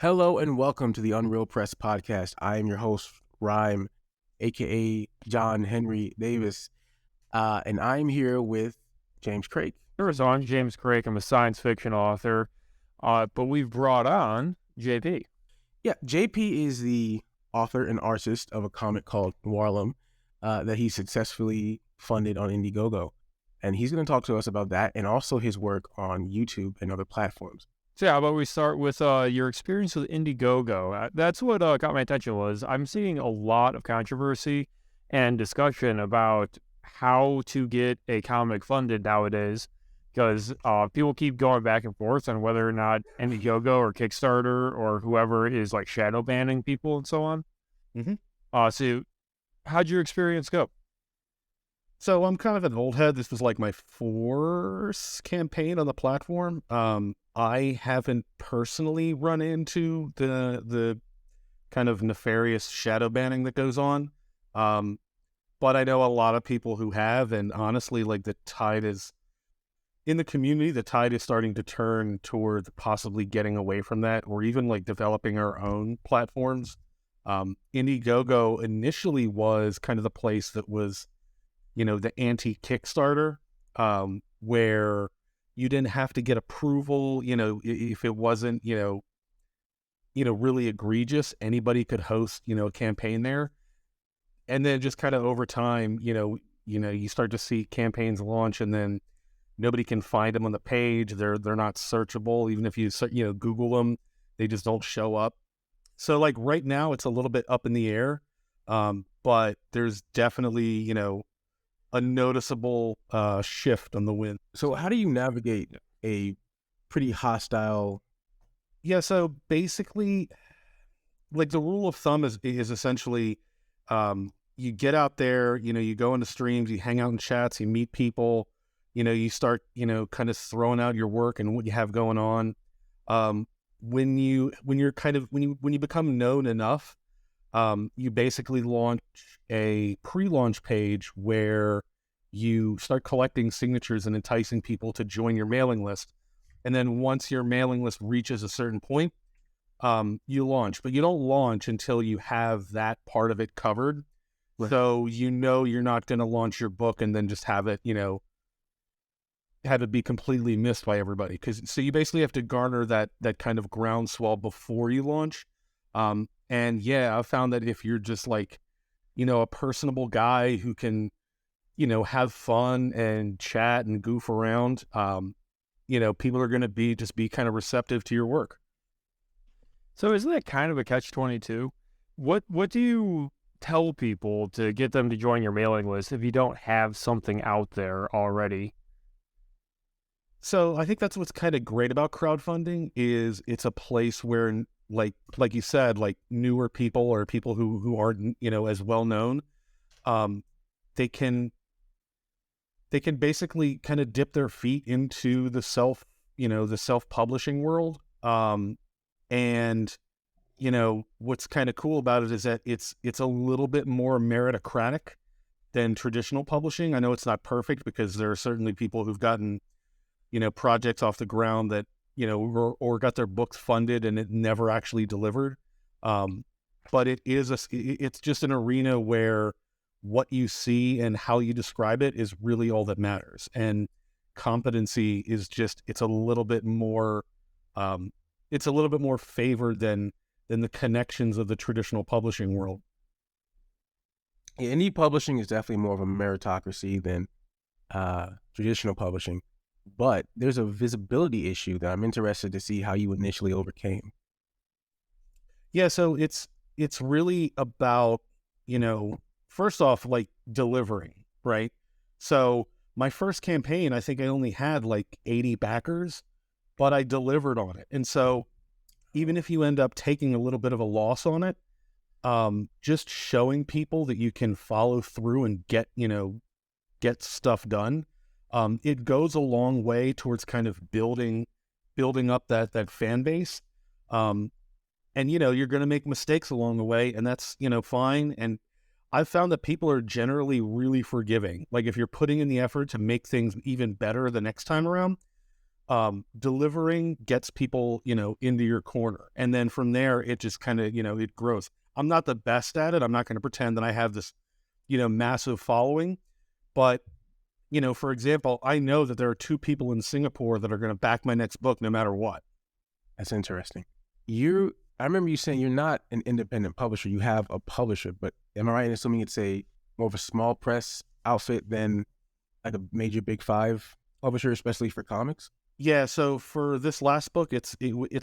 Hello and welcome to the Unreal Press podcast. I am your host, Rhyme, aka John Henry Davis, and I'm here with James Craig. So I'm James Craig. I'm a science fiction author, but we've brought on JP. Yeah, JP is the author and artist of a comic called Noirlem that he successfully funded on IndieGogo, and he's going to talk to us about that and also his work on YouTube and other platforms. So how about we start with your experience with IndieGogo? That's what got my attention. Was I'm seeing a lot of controversy and discussion about how to get a comic funded nowadays, because people keep going back and forth on whether or not IndieGogo or Kickstarter or whoever is like shadow banning people and so on. So how'd your experience go? So I'm kind of an old head. This was like my fourth campaign on the platform. I haven't personally run into the kind of nefarious shadow banning that goes on. But I know a lot of people who have, and honestly, like the tide is in the community, the tide is starting to turn toward possibly getting away from that, or even like developing our own platforms. IndieGogo initially was kind of the place that was, the anti-Kickstarter, where you didn't have to get approval, if it wasn't, really egregious, anybody could host, a campaign there. And then just kind of over time, you start to see campaigns launch and then nobody can find them on the page. They're not searchable. Even if you, Google them, they just don't show up. So like right now it's a little bit up in the air. But there's definitely, a noticeable shift on the wind. So how do you navigate a pretty hostile? Yeah, so basically, like the rule of thumb is essentially, you get out there, you go into streams, you hang out in chats, you meet people, you start, kind of throwing out your work and what you have going on. When you become known enough, you basically launch a pre-launch page where you start collecting signatures and enticing people to join your mailing list. And then once your mailing list reaches a certain point, you launch. But you don't launch until you have that part of it covered. Right. So you're not going to launch your book and then just have it, have it be completely missed by everybody. So you basically have to garner that kind of groundswell before you launch. And yeah, I've found that if you're just like, a personable guy who can, have fun and chat and goof around, people are going to be kind of receptive to your work. So isn't that kind of a catch-22? What do you tell people to get them to join your mailing list if you don't have something out there already? So I think that's what's kind of great about crowdfunding is it's a place where like you said, like newer people or people who aren't, as well known, they can basically kind of dip their feet into the self-publishing world. And what's kind of cool about it is that it's a little bit more meritocratic than traditional publishing. I know it's not perfect because there are certainly people who've gotten, projects off the ground that, or got their books funded and it never actually delivered. But it's just an arena where what you see and how you describe it is really all that matters. And competency is it's a little bit more favored than the connections of the traditional publishing world. Yeah, indie publishing is definitely more of a meritocracy than traditional publishing. But there's a visibility issue that I'm interested to see how you initially overcame. Yeah, so it's really about, first off, like delivering, right? So my first campaign, I think I only had like 80 backers, but I delivered on it. And so even if you end up taking a little bit of a loss on it, just showing people that you can follow through and get stuff done, it goes a long way towards kind of building up that fan base. And, you're going to make mistakes along the way, and that's, fine. And I've found that people are generally really forgiving. Like if you're putting in the effort to make things even better the next time around, delivering gets people, into your corner. And then from there, it just kind of, it grows. I'm not the best at it. I'm not going to pretend that I have this, massive following. But, for example, I know that there are 2 people in Singapore that are going to back my next book no matter what. That's interesting. I remember you saying you're not an independent publisher. You have a publisher, but am I right in assuming it's more of a small press outfit than like a major big 5 publisher, especially for comics? Yeah, so for this last book, it's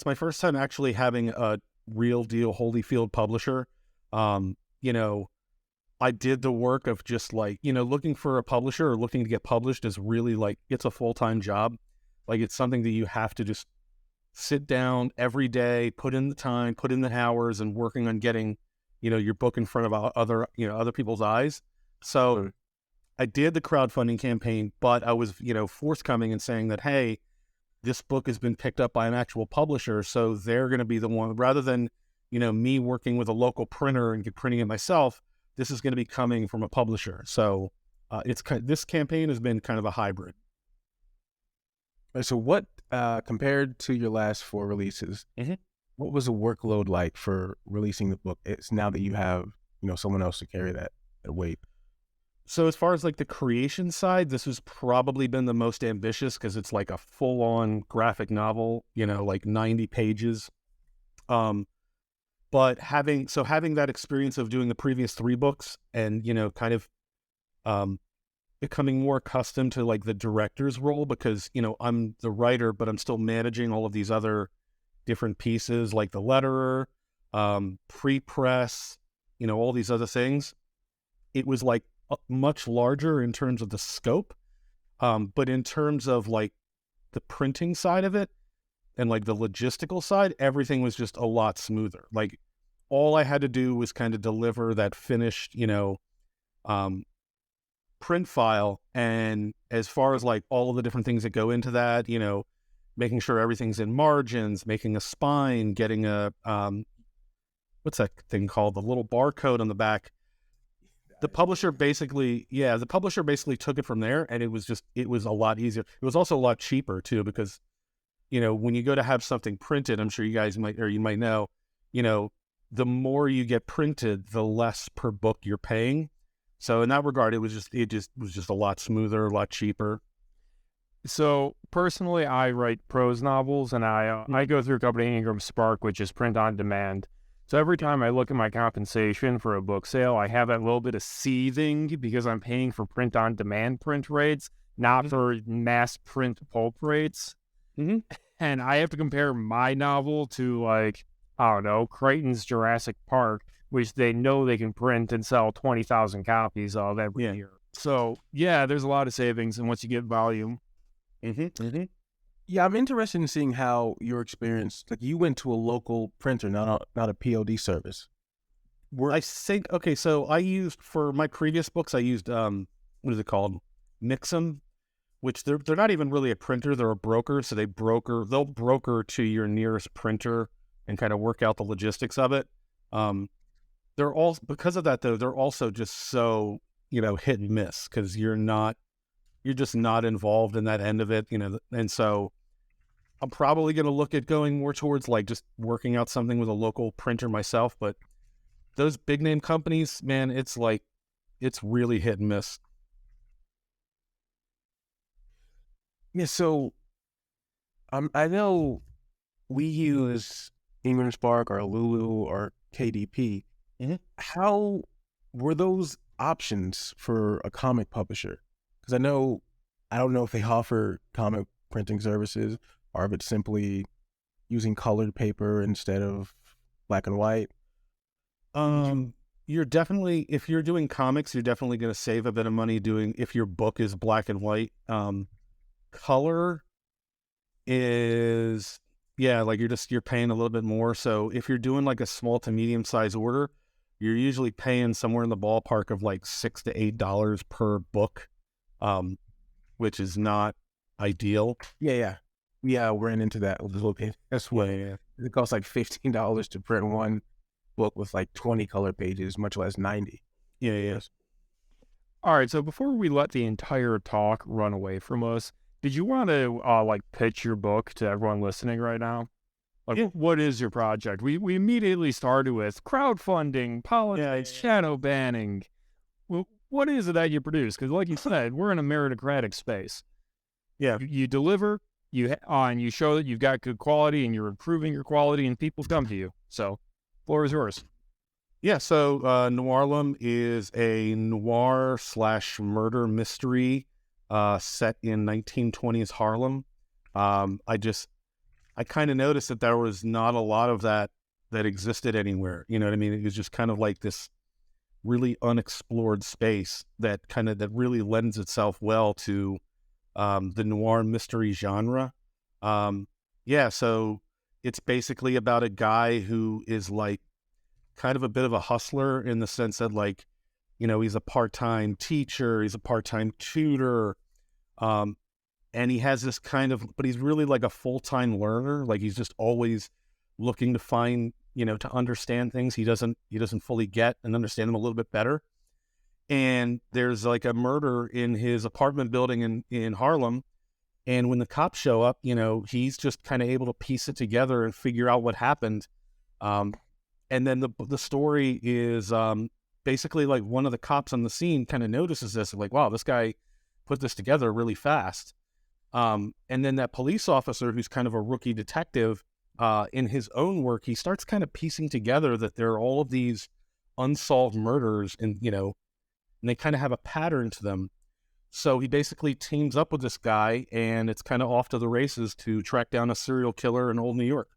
my first time actually having a real deal Holyfield publisher. I did the work of just like, looking for a publisher or looking to get published is really like, it's a full-time job. Like it's something that you have to just sit down every day, put in the time, put in the hours, and working on getting, your book in front of other people's eyes. So I did the crowdfunding campaign, but I was, forthcoming and saying that, hey, this book has been picked up by an actual publisher, so they're going to be the one, rather than, me working with a local printer and printing it myself. This is going to be coming from a publisher. So this campaign has been kind of a hybrid. So what, compared to your last 4 releases, what was the workload like for releasing the book? It's now that you have, someone else to carry that weight. So as far as like the creation side, this has probably been the most ambitious because it's like a full-on graphic novel, like 90 pages. But having that experience of doing the previous 3 books and, kind of becoming more accustomed to like the director's role, because, I'm the writer, but I'm still managing all of these other different pieces like the letterer, pre-press, all these other things. It was like much larger in terms of the scope. But in terms of like the printing side of it and like the logistical side, everything was just a lot smoother. Like all I had to do was kind of deliver that finished, print file. And as far as like all of the different things that go into that, making sure everything's in margins, making a spine, getting a, what's that thing called? The little barcode on the back. The publisher basically took it from there, and it was a lot easier. It was also a lot cheaper too, because, when you go to have something printed, I'm sure you guys might know, the more you get printed, the less per book you're paying. So in that regard, it was just a lot smoother, a lot cheaper. So personally, I write prose novels, and I go through a company, Ingram Spark, which is print on demand. So every time I look at my compensation for a book sale, I have that little bit of seething because I'm paying for print on demand print rates, not for mass print pulp rates. Mm-hmm. And I have to compare my novel to, like, I don't know, Crichton's Jurassic Park, which they know they can print and sell 20,000 copies of every year. So yeah, there's a lot of savings, and once you get volume. Yeah, I'm interested in seeing how your experience, like you went to a local printer, not a POD service. So I used, for my previous books, I used, what is it called? Nixon, which they're not even really a printer, they're a broker. So they'll broker to your nearest printer and kind of work out the logistics of it. They're all, because of that though, they're also just so, hit and miss, because you're just not involved in that end of it, and so I'm probably going to look at going more towards like just working out something with a local printer myself. But those big name companies, man, it's really hit and miss. Yeah, so I know we use Ingram Spark or Lulu or KDP. How were those options for a comic publisher? Because I don't know if they offer comic printing services, or if it's simply using colored paper instead of black and white. You're definitely, if you're doing comics, you're definitely going to save a bit of money if your book is black and white. Color is, like you're paying a little bit more. So if you're doing like a small to medium size order, you're usually paying somewhere in the ballpark of like $6 to $8 per book, which is not ideal. Yeah, ran into that a little bit. That's why it costs like $15 to print one book with like 20 color pages, much less 90. Yeah. All right, so before we let the entire talk run away from us, Did you want to like pitch your book to everyone listening right now? Like, Yeah. what is your project? We immediately started with crowdfunding, politics, Yeah. shadow banning. Well, what is it that you produce? Because, like you said, we're in a meritocratic space. Yeah. You deliver, and you show that you've got good quality, and you're improving your quality, and people come to you. So, floor is yours. Yeah, so Noirlem is a noir slash murder mystery set in 1920s Harlem. I kind of noticed that there was not a lot of that existed anywhere. You know what I mean? It was just kind of like this really unexplored space that really lends itself well to the noir mystery genre. Yeah, so it's basically about a guy who is like kind of a bit of a hustler in the sense that, like, he's a part-time teacher, he's a part-time tutor, and he has this but he's really like a full-time learner. Like, he's just always looking to find, to understand things he doesn't fully get and understand them a little bit better. And there's like a murder in his apartment building in Harlem. And when the cops show up, he's just kind of able to piece it together and figure out what happened. And then the story is basically like one of the cops on the scene kind of notices this, like, wow, this guy put this together really fast. And then that police officer, who's kind of a rookie detective, in his own work, he starts kind of piecing together that there are all of these unsolved murders, and they kind of have a pattern to them. So he basically teams up with this guy, and it's kind of off to the races to track down a serial killer in old New York.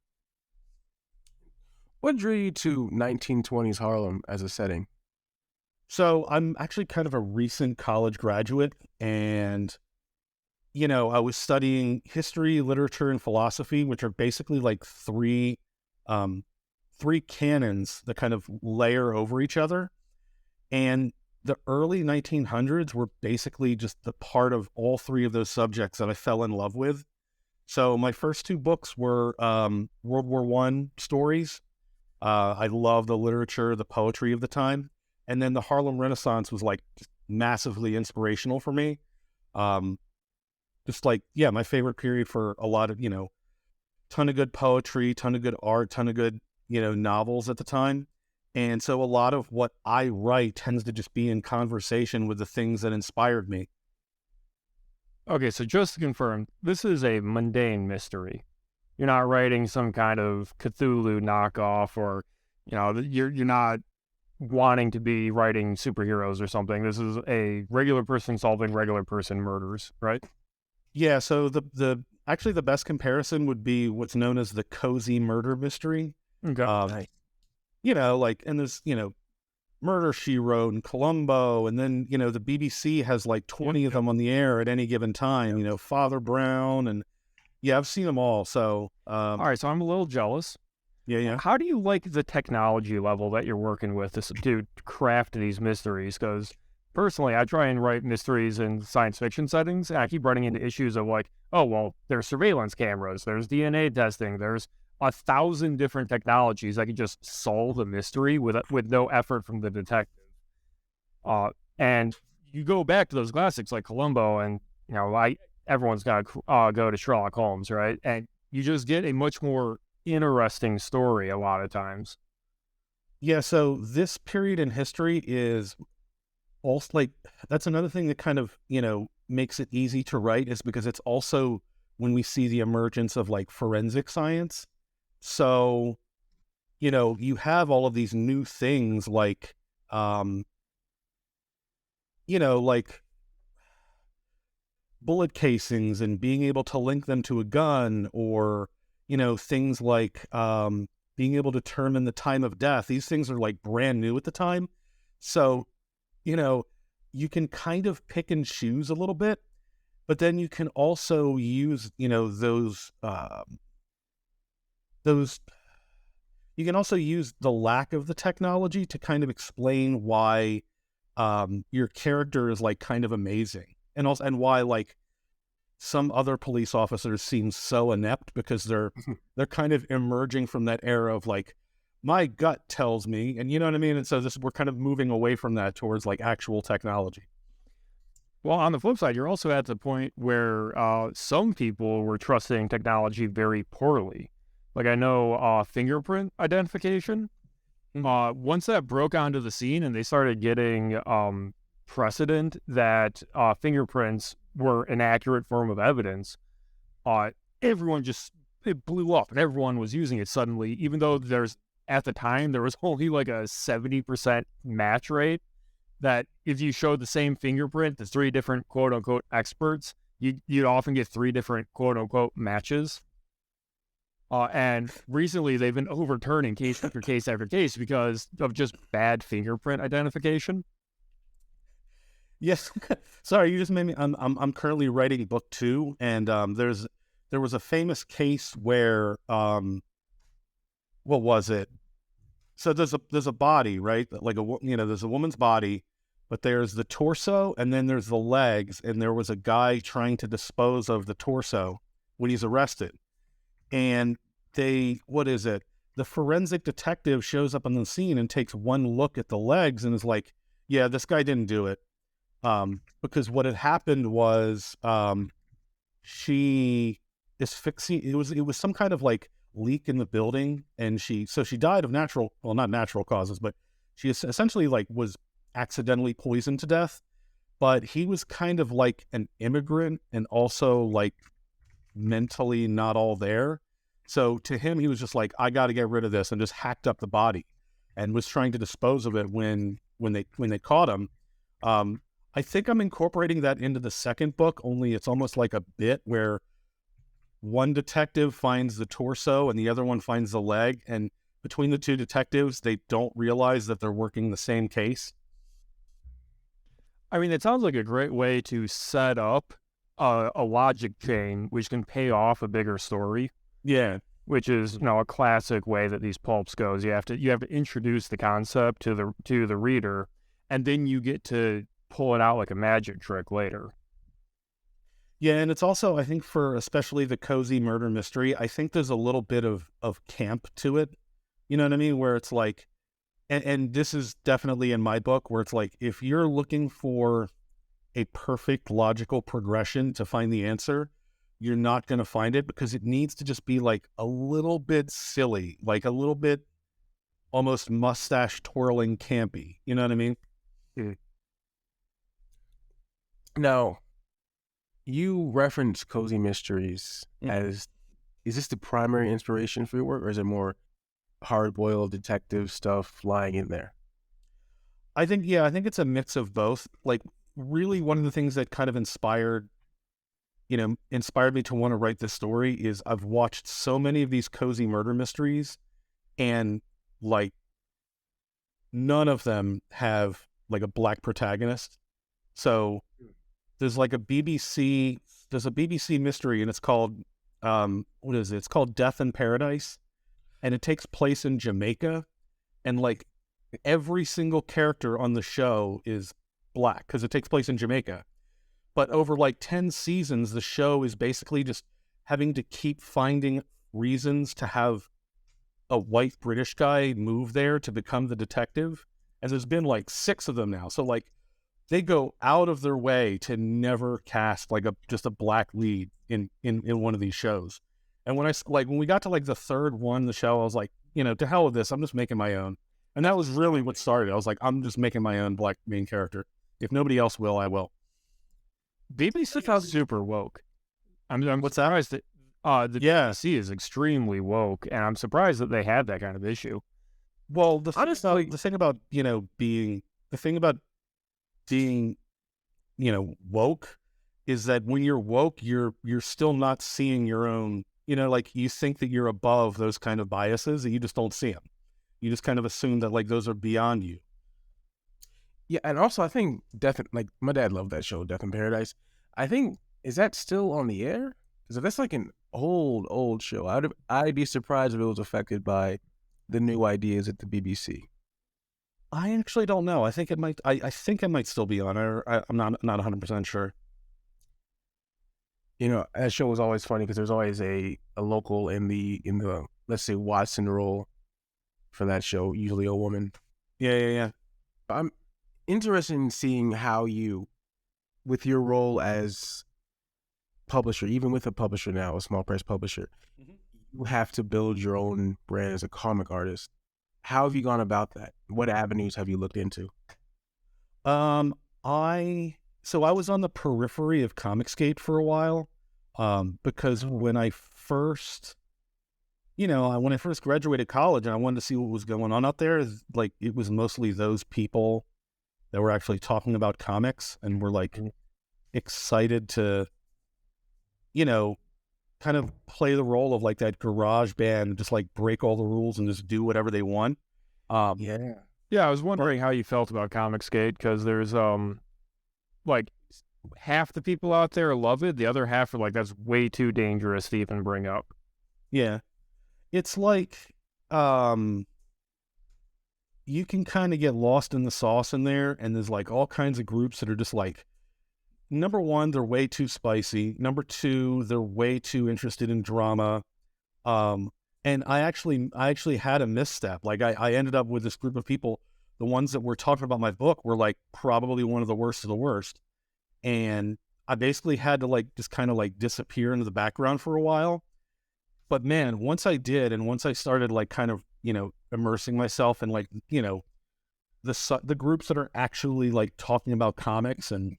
What drew you to 1920s Harlem as a setting? So I'm actually kind of a recent college graduate, and I was studying history, literature, and philosophy, which are basically like three canons that kind of layer over each other. And the early 1900s were basically just the part of all three of those subjects that I fell in love with. So my first two books were World War I stories. I love the literature, the poetry of the time. And then the Harlem Renaissance was like just massively inspirational for me. Just like, yeah, my favorite period for a lot of, ton of good poetry, ton of good art, ton of good, novels at the time. And so a lot of what I write tends to just be in conversation with the things that inspired me. Okay, so just to confirm, this is a mundane mystery. You're not writing some kind of Cthulhu knockoff, or you're not wanting to be writing superheroes or something. This is a regular person solving regular person murders, right? Yeah, so actually the best comparison would be what's known as the cozy murder mystery. Okay. Nice. And there's, Murder, She Wrote, and Columbo, and then, the BBC has like 20 of them on the air at any given time, Father Brown, and yeah, I've seen them all. So, all right, so I'm a little jealous. Yeah. How do you like the technology level that you're working with to craft these mysteries? Because personally, I try and write mysteries in science fiction settings, and I keep running into issues of like, oh, well, there's surveillance cameras, there's DNA testing, there's 1,000 different technologies that can just solve a mystery with no effort from the detective. And you go back to those classics like Columbo, and everyone's got to go to Sherlock Holmes, right? And you just get a much more interesting story a lot of times. Yeah, so this period in history is also like, that's another thing that kind of, makes it easy to write, is because it's also when we see the emergence of like forensic science. So, you have all of these new things like, like bullet casings and being able to link them to a gun, or, things like being able to determine the time of death. These things are like brand new at the time. So, you can kind of pick and choose a little bit, but then you can also use, you can also use the lack of the technology to kind of explain why your character is like kind of amazing, and why like some other police officers seem so inept, because they're kind of emerging from that era of like, my gut tells me, and you know what I mean? And so we're kind of moving away from that towards like actual technology. Well, on the flip side, you're also at the point where some people were trusting technology very poorly. Like I know fingerprint identification. Once that broke onto the scene and they started getting precedent that fingerprints were an accurate form of evidence, uh, everyone just it blew up and everyone was using it suddenly, even though at the time there was only like a 70% match rate. That if you showed the same fingerprint to three different quote unquote experts, you'd often get three different quote unquote matches. And recently they've been overturning case after case after case because of just bad fingerprint identification. Yes. Sorry, you just made me. I'm currently writing book 2, and there was a famous case where what was it? So there's a body, right? Like there's a woman's body, but there's the torso and then there's the legs, and there was a guy trying to dispose of the torso when he's arrested. And what is it? The forensic detective shows up on the scene and takes one look at the legs and is like, yeah, this guy didn't do it. Because what had happened was she asphyxiated. It was some kind of like leak in the building, and she died of not natural causes, but she essentially like was accidentally poisoned to death. But he was kind of like an immigrant and also like mentally not all there. So to him, he was just like, I got to get rid of this, and just hacked up the body and was trying to dispose of it when they caught him. I think I'm incorporating that into the second book, only it's almost like a bit where one detective finds the torso and the other one finds the leg. And between the two detectives, they don't realize that they're working the same case. I mean, it sounds like a great way to set up a logic chain which can pay off a bigger story. Yeah. Which is, a classic way that these pulps goes. You have to introduce the concept to the reader, and then you get to pull it out like a magic trick later. Yeah, and it's also, I think, for especially the cozy murder mystery, I think there's a little bit of camp to it. You know what I mean? Where it's like, and this is definitely in my book, where it's like, if you're looking for a perfect logical progression to find the answer, you're not going to find it, because it needs to just be like a little bit silly, like a little bit almost mustache twirling campy. You know what I mean? Mm. Now, you reference cozy mysteries as, is this the primary inspiration for your work, or is it more hard-boiled detective stuff lying in there? I think it's a mix of both. Like, really, one of the things that kind of inspired me to want to write this story is I've watched so many of these cozy murder mysteries, and like none of them have like a black protagonist. So there's a BBC mystery, and it's called what is it? It's called Death in Paradise, and it takes place in Jamaica, and like every single character on the show is black because it takes place in Jamaica. But over like 10 seasons, the show is basically just having to keep finding reasons to have a white British guy move there to become the detective. And there's been like 6 of them now. So like they go out of their way to never cast like just a black lead in one of these shows. And when we got to like the third one, the show, I was like, to hell with this. I'm just making my own. And that was really what started. I was like, I'm just making my own black main character. If nobody else will, I will. BBC is super woke. I'm surprised that the BBC is extremely woke, and I'm surprised that they have that kind of issue. Well, the thing about being woke is that when you're woke, you're still not seeing your own. Like you think that you're above those kind of biases, and you just don't see them. You just kind of assume that like those are beyond you. Yeah, and also I think my dad loved that show, Death in Paradise. I think, is that still on the air? Because if that's like an old show, I'd be surprised if it was affected by the new ideas at the BBC. I actually don't know. I think it might. I think it might still be on, or I'm not 100% sure. That show was always funny because there's always a local in the let's say Watson role for that show, usually a woman. Yeah. I'm interested in seeing how you with your role as publisher, even with a publisher now, a small press publisher, you have to build your own brand as a comic artist. How have you gone about that? What avenues have you looked into? Um, I was on the periphery of Comicsgate for a while, because when I first, when I first graduated college and I wanted to see what was going on out there, like it was mostly those people that were actually talking about comics and were like excited to, kind of play the role of like that garage band, just like break all the rules and just do whatever they want. Yeah. Yeah, I was wondering how you felt about Comicsgate, because there's like half the people out there love it, the other half are like, that's way too dangerous to even bring up. Yeah. It's like, you can kind of get lost in the sauce in there, and there's like all kinds of groups that are just like, number one, they're way too spicy. Number two, they're way too interested in drama. And I actually had a misstep. Like I ended up with this group of people. The ones that were talking about my book were like probably one of the worst of the worst. And I basically had to like just kind of like disappear into the background for a while. But man, once I did, and once I started like kind of, immersing myself in like, the groups that are actually like talking about comics and,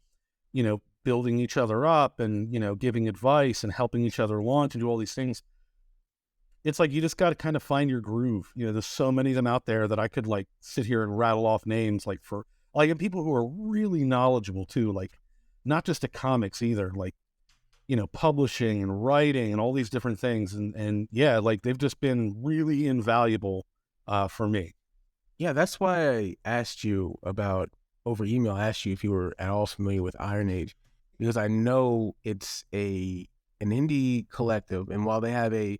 building each other up and, giving advice and helping each other launch and do all these things. It's like, you just got to kind of find your groove. There's so many of them out there that I could like sit here and rattle off names like for like, and people who are really knowledgeable too, like not just at comics either, like, publishing and writing and all these different things. And yeah, like they've just been really invaluable for me. Yeah, that's why I asked you over email, I asked you if you were at all familiar with Iron Age, because I know it's an indie collective, and while they have a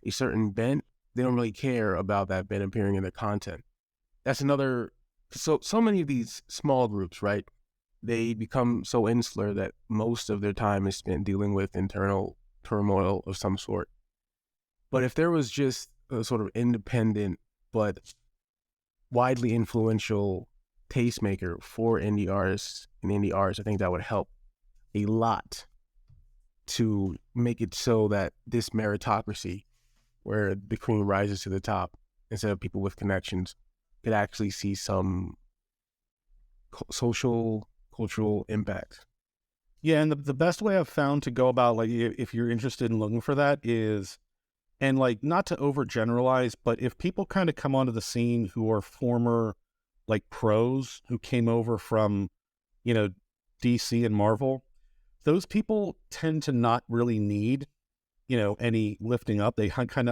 certain bent, they don't really care about that bent appearing in their content. That's another, so many of these small groups, right? They become so insular that most of their time is spent dealing with internal turmoil of some sort. But if there was just a sort of independent but widely influential tastemaker for indie artists and indie arts, I think that would help a lot to make it so that this meritocracy, where the cream rises to the top instead of people with connections, could actually see some social, cultural impact. Yeah, and the best way I've found to go about, like, if you're interested in looking for that is, and like, not to overgeneralize, but if people kind of come onto the scene who are former like pros who came over from, DC and Marvel, those people tend to not really need, any lifting up. They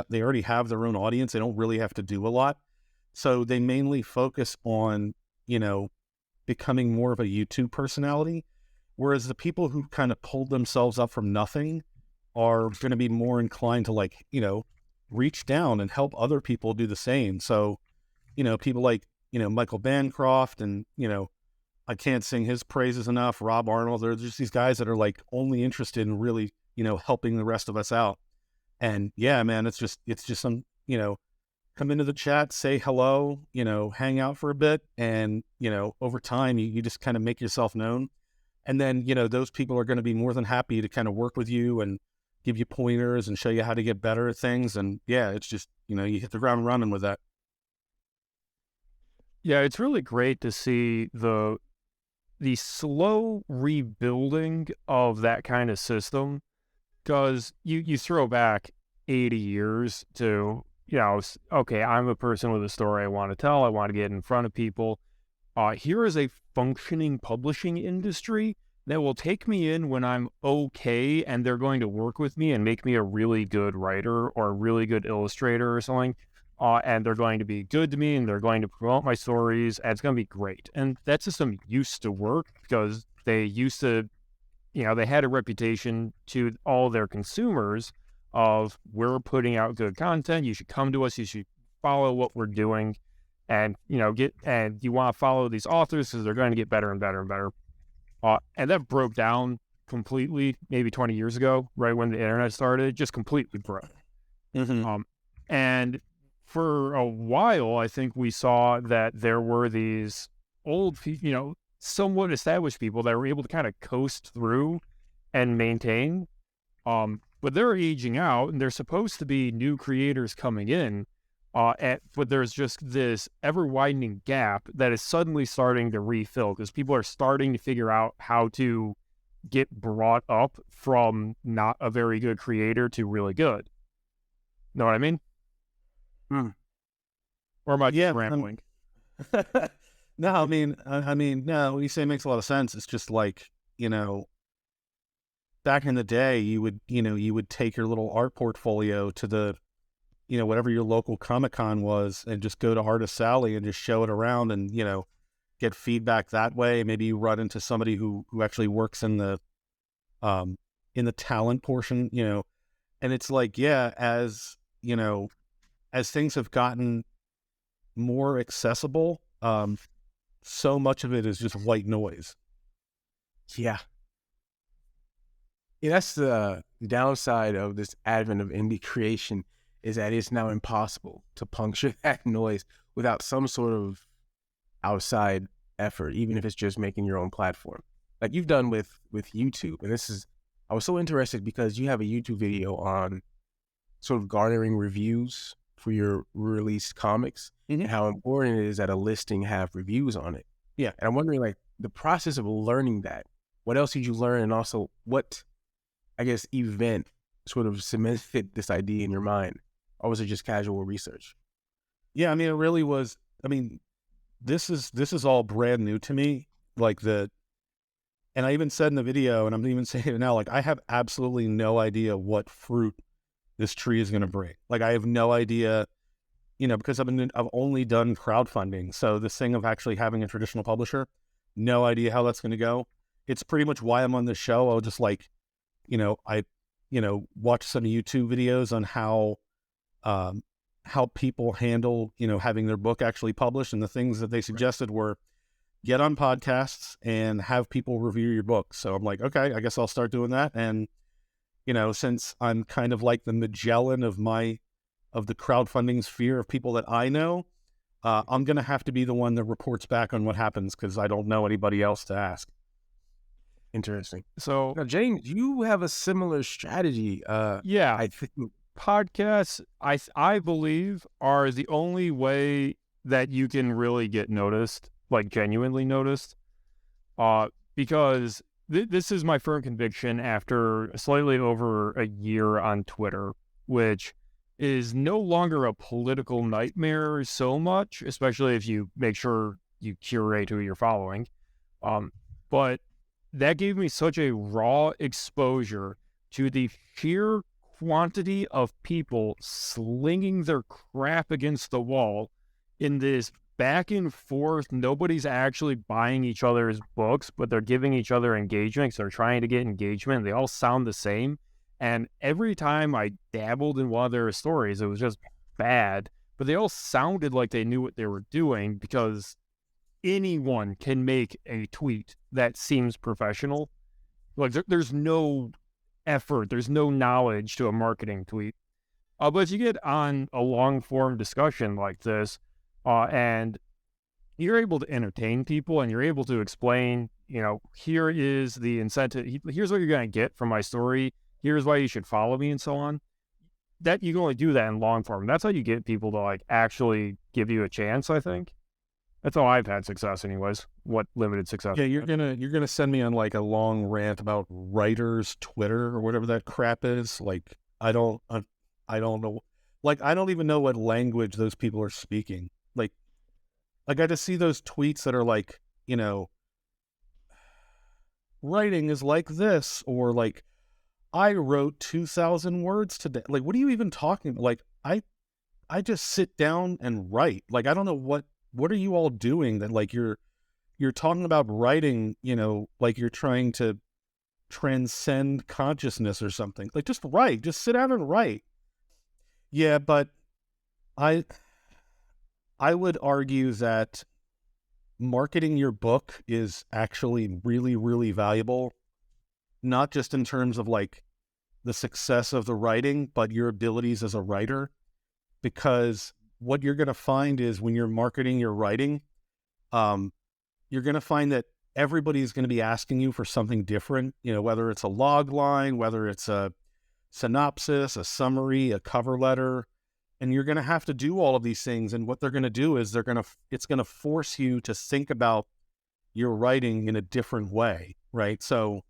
they already have their own audience. They don't really have to do a lot. So they mainly focus on, becoming more of a YouTube personality. Whereas the people who kind of pulled themselves up from nothing are going to be more inclined to like, reach down and help other people do the same. So, people like, Michael Bancroft and, I can't sing his praises enough, Rob Arnold. They're just these guys that are like only interested in really, helping the rest of us out. And yeah, man, it's just some, come into the chat, say hello, hang out for a bit. And, over time, you just kind of make yourself known. And then, those people are going to be more than happy to kind of work with you and give you pointers and show you how to get better at things. And yeah, it's just, you hit the ground running with that. Yeah, it's really great to see the slow rebuilding of that kind of system, because you throw back 80 years to, okay, I'm a person with a story I want to tell. I want to get in front of people. Here is a functioning publishing industry that will take me in when I'm okay, and they're going to work with me and make me a really good writer or a really good illustrator or something. And they're going to be good to me, and they're going to promote my stories, and it's going to be great. And that system used to work because they used to, they had a reputation to all their consumers of, we're putting out good content. You should come to us. You should follow what we're doing. And, and you want to follow these authors because they're going to get better and better and better. And that broke down completely maybe 20 years ago, right when the internet started, just completely broke. Mm-hmm. And for a while, I think we saw that there were these old, somewhat established people that were able to kind of coast through and maintain. But they're aging out, and there's supposed to be new creators coming in. But there's just this ever widening gap that is suddenly starting to refill because people are starting to figure out how to get brought up from not a very good creator to really good. Know what I mean? Or am I just rambling? No, I mean, no, what you say makes a lot of sense. It's just like, back in the day, you would take your little art portfolio to the, whatever your local Comic-Con was and just go to Artist Alley and just show it around and, get feedback that way. Maybe you run into somebody who actually works in the talent portion, and it's like, yeah, as things have gotten more accessible, so much of it is just white noise. Yeah, that's the downside of this advent of indie creation, is that it's now impossible to puncture that noise without some sort of outside effort, even if it's just making your own platform, like you've done with YouTube. And I was so interested because you have a YouTube video on sort of garnering reviews for your released comics, and how important it is that a listing have reviews on it. Yeah. And I'm wondering, like, the process of learning that, what else did you learn? And also what, I guess, event sort of cemented this idea in your mind? Or was it just casual research? Yeah, I mean, it really was. I mean, this is all brand new to me. And I even said in the video, and I'm even saying it now, like, I have absolutely no idea what fruit this tree is going to bring. Like, I have no idea, because I've only done crowdfunding. So this thing of actually having a traditional publisher, no idea how that's going to go. It's pretty much why I'm on this show. I'll just watch some YouTube videos on how people handle, having their book actually published. And the things that they suggested were get on podcasts and have people review your book. So I'm like, okay, I guess I'll start doing that. And, since I'm kind of like the Magellan of the crowdfunding sphere of people that I know, I'm going to have to be the one that reports back on what happens because I don't know anybody else to ask. Interesting. So now, James, you have a similar strategy. Yeah, I think podcasts, I believe, are the only way that you can really get noticed, like genuinely noticed, because this is my firm conviction after slightly over a year on Twitter, which is no longer a political nightmare so much, especially if you make sure you curate who you're following. But that gave me such a raw exposure to the sheer quantity of people slinging their crap against the wall in this back and forth. Nobody's actually buying each other's books, but they're giving each other engagement. So they're trying to get engagement. They all sound the same. And every time I dabbled in one of their stories, it was just bad. But they all sounded like they knew what they were doing because anyone can make a tweet that seems professional. Like there's no effort, there's no knowledge to a marketing tweet. But if you get on a long form discussion like this, and you're able to entertain people and you're able to explain, here is the incentive, here's what you're going to get from my story, here's why you should follow me, and so on. That you can only do that in long form. That's how you get people to like actually give you a chance, I think. That's how I've had success anyways. What limited success. Yeah, you're gonna send me on like a long rant about writers' Twitter or whatever that crap is. Like, I don't know. Like, I don't even know what language those people are speaking. Like I just see those tweets that are like, writing is like this, or like, I wrote 2,000 words today. Like, what are you even talking about? Like, I just sit down and write. Like, I don't know what are you all doing that like you're talking about writing, like you're trying to transcend consciousness or something. Like, just write, just sit down and write. Yeah, but I would argue that marketing your book is actually really, really valuable, not just in terms of like the success of the writing, but your abilities as a writer. Because what you're going to find is when you're marketing your writing, you're going to find that everybody's going to be asking you for something different, whether it's a log line, whether it's a synopsis, a summary, a cover letter, and you're going to have to do all of these things. And what they're going to do is it's going to force you to think about your writing in a different way, right? So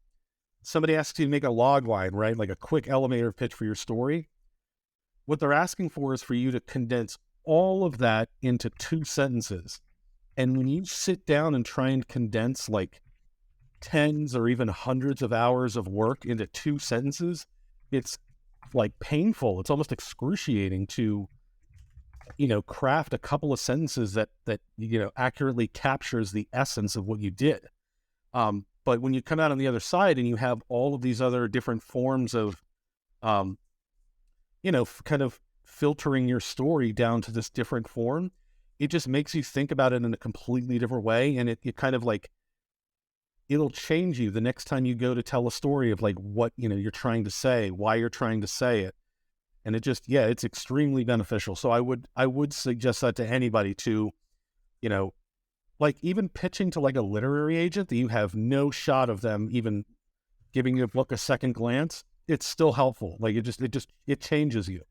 somebody asks you to make a log line, right? Like a quick elevator pitch for your story. What they're asking for is for you to condense all of that into 2 sentences. And when you sit down and try and condense like tens or even hundreds of hours of work into 2 sentences, it's like painful. It's almost excruciating to, craft a couple of sentences that accurately captures the essence of what you did. But when you come out on the other side and you have all of these other different forms of, kind of filtering your story down to this different form, it just makes you think about it in a completely different way. And it kind of like, it'll change you the next time you go to tell a story of like what, you're trying to say, why you're trying to say it. And it just, it's extremely beneficial. So I would suggest that to anybody to, like even pitching to like a literary agent that you have no shot of them even giving you a book a second glance. It's still helpful. Like it changes you.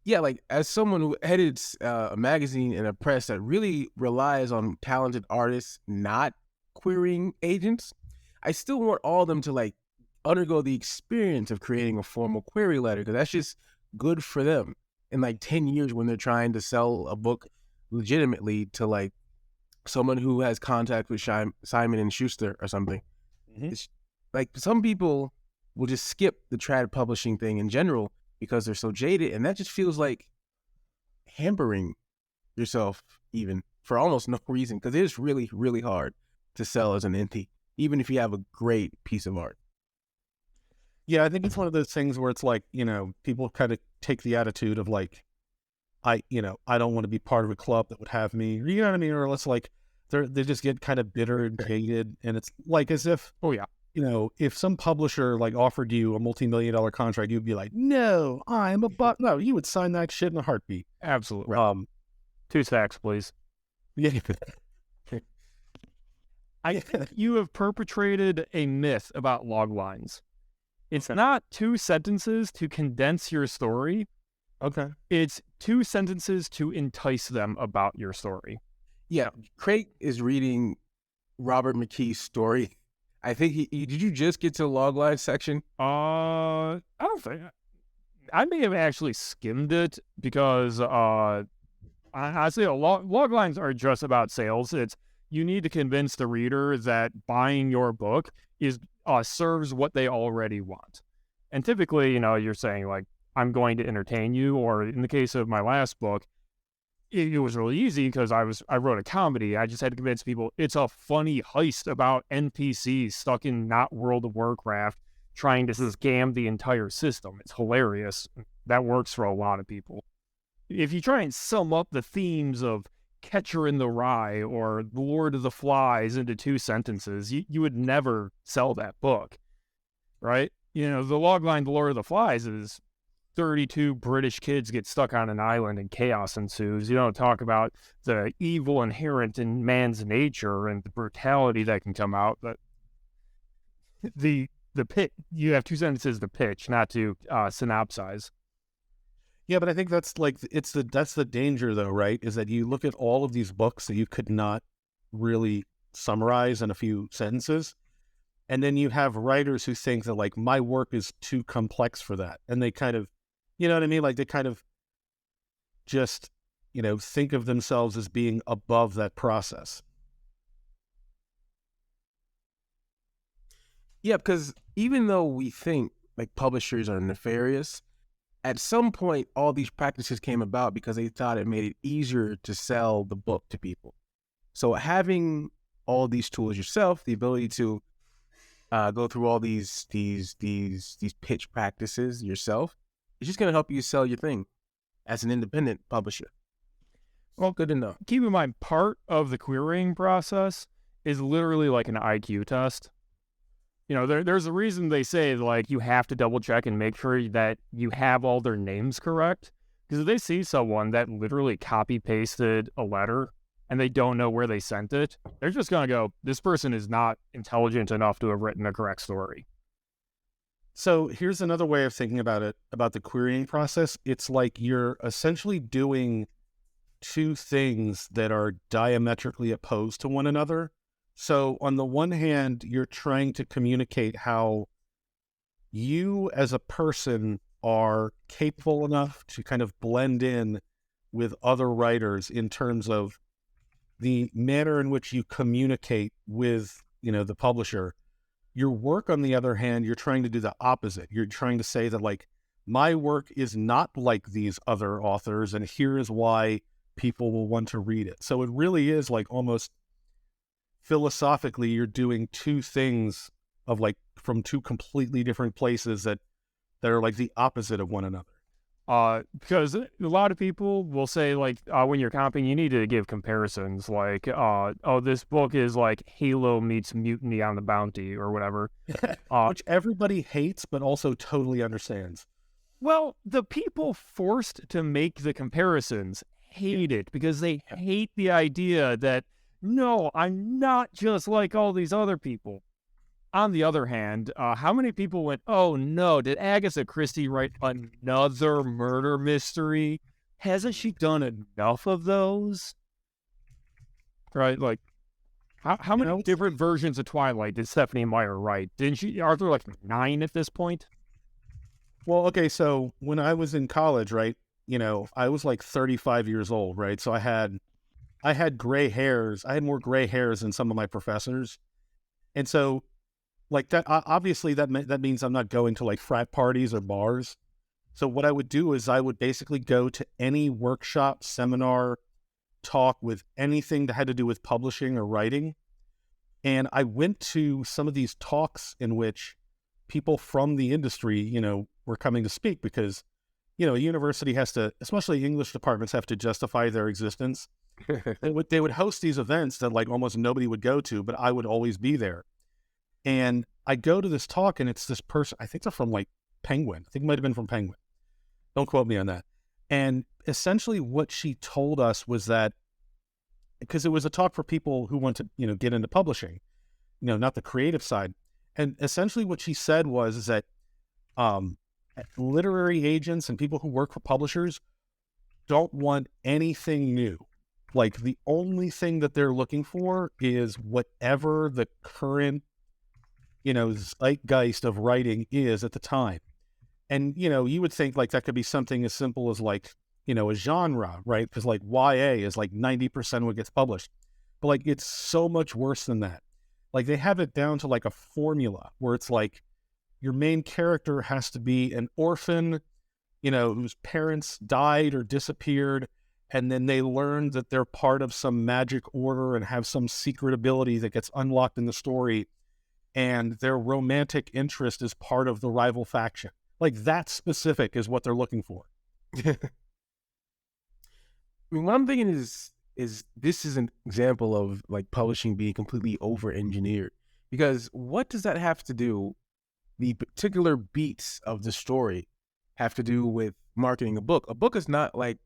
Yeah, like as someone who edits a magazine and a press that really relies on talented artists not querying agents, I still want all of them to like undergo the experience of creating a formal query letter, because that's just good for them in like 10 years when they're trying to sell a book legitimately to like someone who has contact with Simon and Schuster or something. Mm-hmm. It's like some people will just skip the trad publishing thing in general because they're so jaded, and that just feels like hampering yourself even for almost no reason, because it is really, really hard to sell as an indie, even if you have a great piece of art. Yeah, I think it's one of those things where it's like, people kind of take the attitude of like, I don't want to be part of a club that would have me, you know what I mean? Or it's like, they just get kind of bitter and jaded, and it's like as if, if some publisher like offered you a multi-million-dollar contract, you'd be like, no, no, you would sign that shit in a heartbeat. Absolutely. 2 stacks, please. Yeah. I think you have perpetrated a myth about log lines. It's not 2 sentences to condense your story. Okay. It's 2 sentences to entice them about your story. Yeah. Craig is reading Robert McKee's story. I think did you just get to the log line section? I don't think. I may have actually skimmed it because honestly, log lines are just about sales. It's you need to convince the reader that buying your book is serves what they already want. And typically, you're saying like, I'm going to entertain you, or in the case of my last book, it was really easy because I wrote a comedy. I just had to convince people it's a funny heist about NPCs stuck in not World of Warcraft trying to scam the entire system. It's hilarious. That works for a lot of people. If you try and sum up the themes of Catcher in the Rye or The Lord of the Flies into 2 sentences, you would never sell that book, right? The logline The Lord of the Flies is 32 British kids get stuck on an island and chaos ensues. You don't talk about the evil inherent in man's nature and the brutality that can come out. But the pitch, you have 2 sentences to pitch, not to synopsize. Yeah, but I think that's like that's the danger though, right? Is that you look at all of these books that you could not really summarize in a few sentences, and then you have writers who think that like my work is too complex for that, and they kind of, you know what I mean? Like they kind of just, think of themselves as being above that process. Yeah, because even though we think like publishers are nefarious, at some point all these practices came about because they thought it made it easier to sell the book to people. So having all these tools yourself, the ability to go through all these pitch practices yourself, it's just going to help you sell your thing as an independent publisher. Well, good to know. Keep in mind, part of the querying process is literally like an IQ test. There's a reason they say like you have to double check and make sure that you have all their names correct. Because if they see someone that literally copy pasted a letter and they don't know where they sent it, they're just going to go, this person is not intelligent enough to have written a correct story. So here's another way of thinking about it, about the querying process. It's like you're essentially doing two things that are diametrically opposed to one another. So on the one hand, you're trying to communicate how you as a person are capable enough to kind of blend in with other writers in terms of the manner in which you communicate with, the publisher. Your work, on the other hand, you're trying to do the opposite. You're trying to say that, like, my work is not like these other authors, and here is why people will want to read it. So it really is like almost philosophically, you're doing two things of like from two completely different places that are like the opposite of one another. Because a lot of people will say, like, when you're comping, you need to give comparisons, like, oh, this book is like Halo meets Mutiny on the Bounty or whatever. Which everybody hates, but also totally understands. Well, the people forced to make the comparisons hate it because they hate the idea that, no, I'm not just like all these other people. On the other hand, how many people went, oh no, did Agatha Christie write another murder mystery? Hasn't she done enough of those? Right, like, how many different versions of Twilight did Stephanie Meyer write? Aren't there like 9 at this point? Well, okay, so when I was in college, right, I was like 35 years old, right? So I had gray hairs. I had more gray hairs than some of my professors. And so, like, that obviously that means I'm not going to like frat parties or bars. So what I would do is I would basically go to any workshop, seminar, talk with anything that had to do with publishing or writing. And I went to some of these talks in which people from the industry, were coming to speak because, a university has to, especially English departments, have to justify their existence. They would host these events that like almost nobody would go to, but I would always be there. And I go to this talk and it's this person, I think they're from like Penguin. I think it might've been from Penguin. Don't quote me on that. And essentially what she told us was that, because it was a talk for people who want to, get into publishing, not the creative side. And essentially what she said is that literary agents and people who work for publishers don't want anything new. Like the only thing that they're looking for is whatever the current zeitgeist of writing is at the time. And, you would think like that could be something as simple as like, a genre, right? Because like YA is like 90% what gets published. But like, it's so much worse than that. Like they have it down to like a formula where it's like your main character has to be an orphan, whose parents died or disappeared. And then they learn that they're part of some magic order and have some secret ability that gets unlocked in the story. And their romantic interest is part of the rival faction. Like that specific is what they're looking for. I mean, what I'm thinking is this is an example of like publishing being completely over-engineered. Because what does that have to do? The particular beats of the story have to do with marketing a book. A book is not like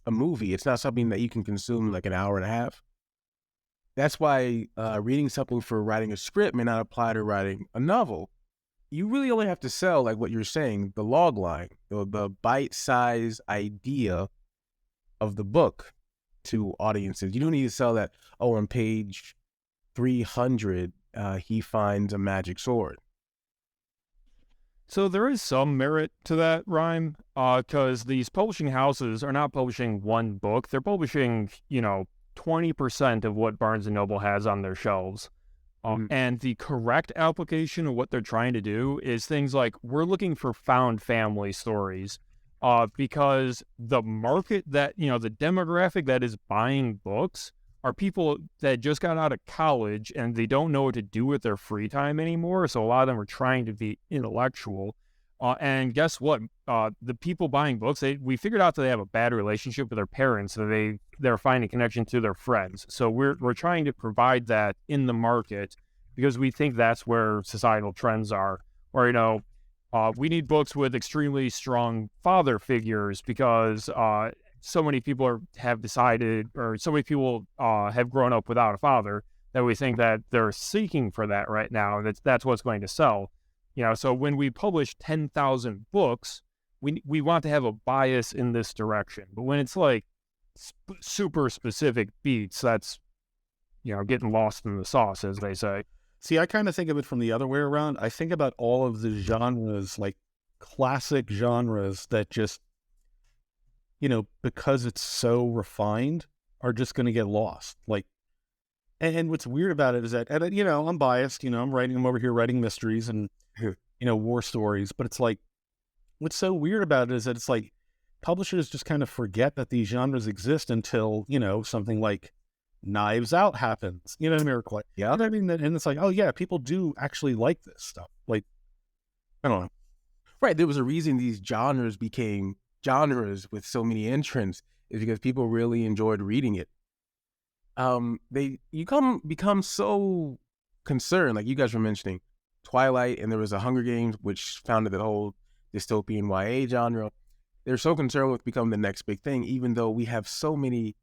a movie. It's not something that you can consume like an hour and a half. That's why reading something for writing a script may not apply to writing a novel. You really only have to sell, like what you're saying, the log line, the bite-sized idea of the book to audiences. You don't need to sell that, on page 300, he finds a magic sword. So there is some merit to that, Rhyme, because these publishing houses are not publishing one book. They're publishing, 20% of what Barnes & Noble has on their shelves. And the correct application of what they're trying to do is things like, we're looking for found family stories, because the market that, the demographic that is buying books are people that just got out of college and they don't know what to do with their free time anymore. So a lot of them are trying to be intellectual. And guess what? The people buying books, we figured out that they have a bad relationship with their parents, so they're finding connection to their friends. So we're trying to provide that in the market because we think that's where societal trends are. Or we need books with extremely strong father figures because so many people have decided, or so many people have grown up without a father, that we think that they're seeking for that right now. That's what's going to sell. So when we publish 10,000 books, we want to have a bias in this direction. But when it's like super specific beats, that's getting lost in the sauce, as they say. See, I kind of think of it from the other way around. I think about all of the genres, like classic genres that just, because it's so refined, are just going to get lost. Like, and what's weird about it is that, and I'm biased, I'm over here writing mysteries and, war stories, but it's like, what's so weird about it is that it's like publishers just kind of forget that these genres exist until, something like Knives Out happens, a miracle. Yeah. You know what I mean? And it's like, oh yeah, people do actually like this stuff. Like, I don't know. Right. There was a reason these genres became genres with so many entrants, is because people really enjoyed reading it. You become so concerned, like you guys were mentioning, Twilight, and there was a Hunger Games, which founded the whole dystopian YA genre. They're so concerned with becoming the next big thing, even though we have so many.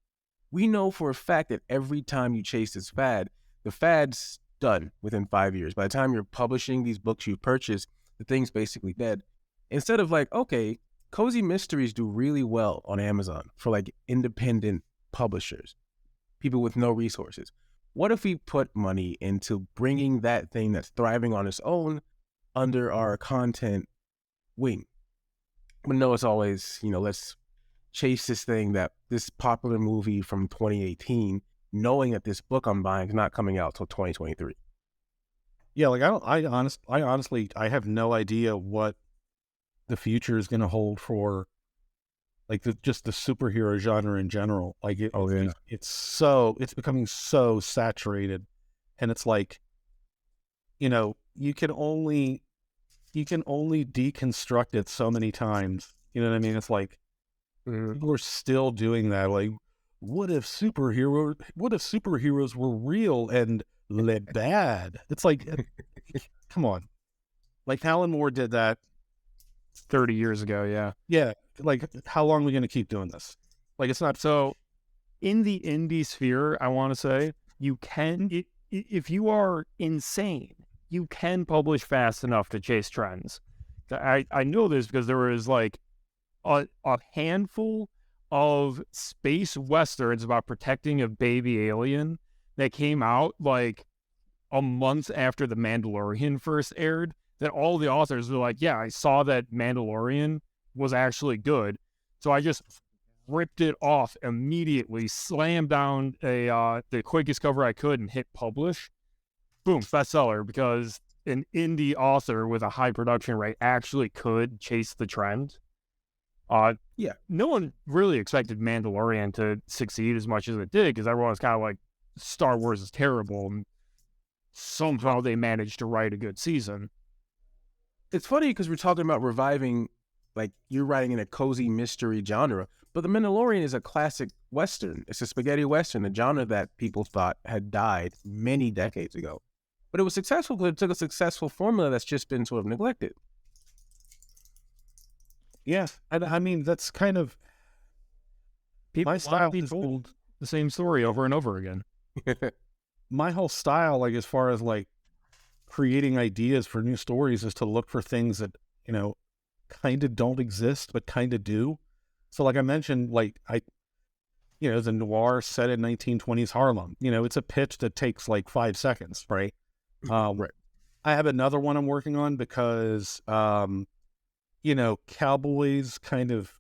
We know for a fact that every time you chase this fad, the fad's done within 5 years. By the time you're publishing these books you've purchased, the thing's basically dead. Instead of like, okay, cozy mysteries do really well on Amazon for like independent publishers, people with no resources. What if we put money into bringing that thing that's thriving on its own under our content wing? But no, it's always, let's chase this popular movie from 2018, knowing that this book I'm buying is not coming out till 2023. Yeah, like I honestly have no idea what the future is going to hold for, like just the superhero genre in general. Like it's becoming so saturated, and it's like, you can only deconstruct it so many times. You know what I mean? It's like, people are still doing that. Like, what if superheroes were real and bad? It's like, come on. Like Alan Moore did that 30 years ago. Yeah. Yeah. Like, how long are we going to keep doing this? Like, it's not. So in the indie sphere, I want to say you can, if you are insane, you can publish fast enough to chase trends. I know this because there was like a handful of space westerns about protecting a baby alien that came out like a month after The Mandalorian first aired, that all the authors were like, yeah, I saw that Mandalorian was actually good, so I just ripped it off immediately, slammed down the quickest cover I could and hit publish. Boom, bestseller, because an indie author with a high production rate actually could chase the trend. Yeah, no one really expected Mandalorian to succeed as much as it did, because everyone was kind of like, Star Wars is terrible, and somehow they managed to write a good season. It's funny because we're talking about reviving, like you're writing in a cozy mystery genre, but The Mandalorian is a classic Western. It's a spaghetti Western, a genre that people thought had died many decades ago. But it was successful because it took a successful formula that's just been sort of neglected. Yeah, I mean, that's kind of people want to be told the same story over and over again. My whole style, like as far as like creating ideas for new stories, is to look for things that kind of don't exist but kind of do. So, like I mentioned, like the noir set in 1920s Harlem. It's a pitch that takes like 5 seconds, right? Right. I have another one I'm working on because cowboys kind of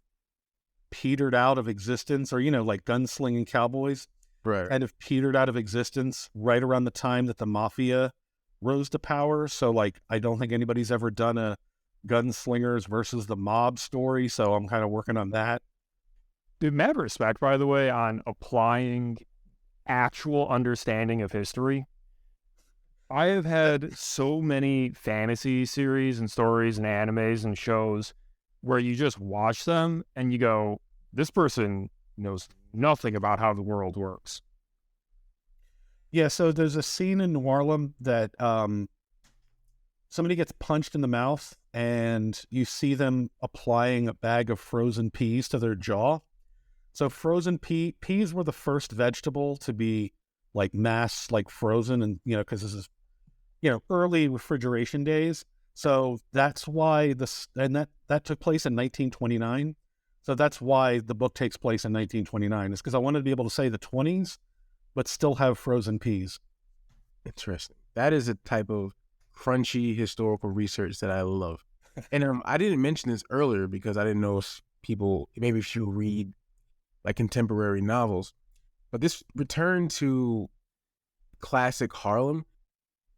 petered out of existence, or, like gunslinging cowboys kind of petered out of existence right around the time that the mafia rose to power. So, like, I don't think anybody's ever done a gunslingers versus the mob story. So I'm kind of working on that. Dude, mad respect, by the way, on applying actual understanding of history. I have had so many fantasy series and stories and animes and shows where you just watch them and you go, this person knows nothing about how the world works. Yeah, so there's a scene in Noirlem that somebody gets punched in the mouth and you see them applying a bag of frozen peas to their jaw. So frozen peas were the first vegetable to be like mass, like frozen, and because this is early refrigeration days. So that's why that took place in 1929. So that's why the book takes place in 1929. It's because I wanted to be able to say the 20s, but still have frozen peas. Interesting. That is a type of crunchy historical research that I love. And I didn't mention this earlier because I didn't know if you read like contemporary novels, but this return to classic Harlem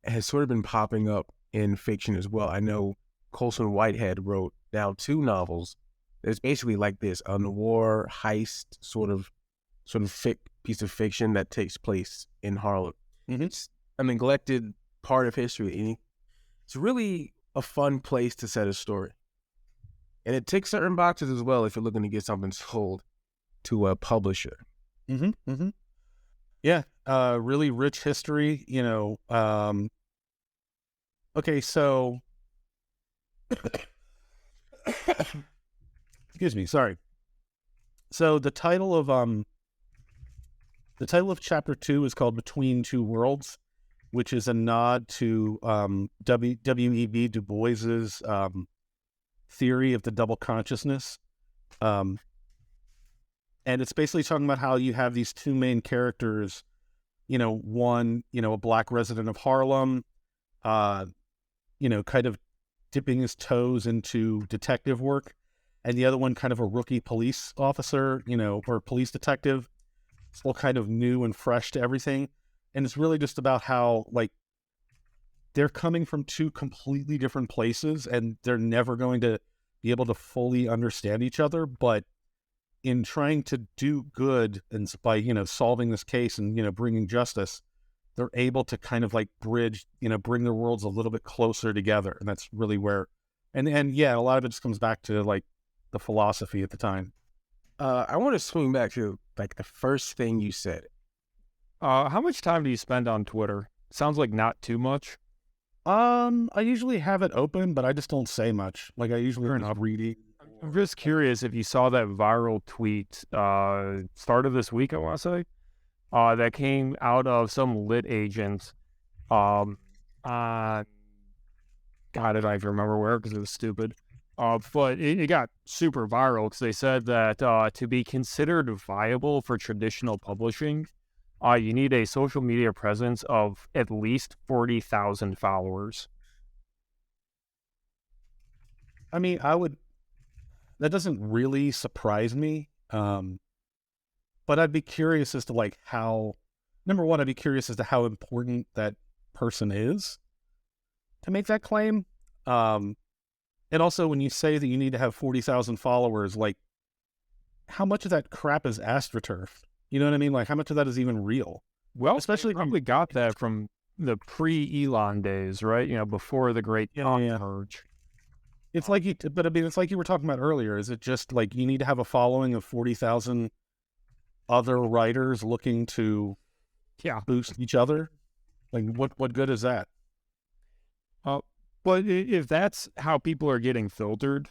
has sort of been popping up in fiction as well. I know Colson Whitehead wrote now 2 novels. There's basically like this, a noir heist sort of piece of fiction that takes place in Harlem. Mm-hmm. It's a neglected part of history. And it's really a fun place to set a story. And it ticks certain boxes as well if you're looking to get something sold to a publisher. Mm-hmm. Mm-hmm. Yeah. Really rich history, okay, so excuse me, sorry. So the title of chapter 2 is called Between Two Worlds, which is a nod to W.E.B. Du Bois's theory of the double consciousness. And it's basically talking about how you have these 2 main characters, one, a black resident of Harlem, kind of dipping his toes into detective work, and the other one kind of a rookie police officer, or police detective, still kind of new and fresh to everything. And it's really just about how, like, they're coming from 2 completely different places and they're never going to be able to fully understand each other. But in trying to do good and by, solving this case and, bringing justice, they're able to kind of like bridge, bring their worlds a little bit closer together. And that's really where, and yeah, a lot of it just comes back to like the philosophy at the time. I want to swing back to like the first thing you said. How much time do you spend on Twitter? Sounds like not too much. I usually have it open, but I just don't say much. Like I usually just reading. I'm just curious if you saw that viral tweet, start of this week, I want to say, that came out of some lit agent. God, I don't even remember where because it was stupid. But it got super viral because they said that to be considered viable for traditional publishing, you need a social media presence of at least 40,000 followers. I mean, that doesn't really surprise me. But I'd be curious as to like how, number one, I'd be curious as to how important that person is to make that claim. And also when you say that you need to have 40,000 followers, like how much of that crap is astroturf? You know what I mean? Like how much of that is even real? Well, especially probably got that from the pre-Elon days, right? Before the great merge. It's like it's like you were talking about earlier. Is it just like you need to have a following of 40,000 other writers looking to boost each other? Like what good is that? But if that's how people are getting filtered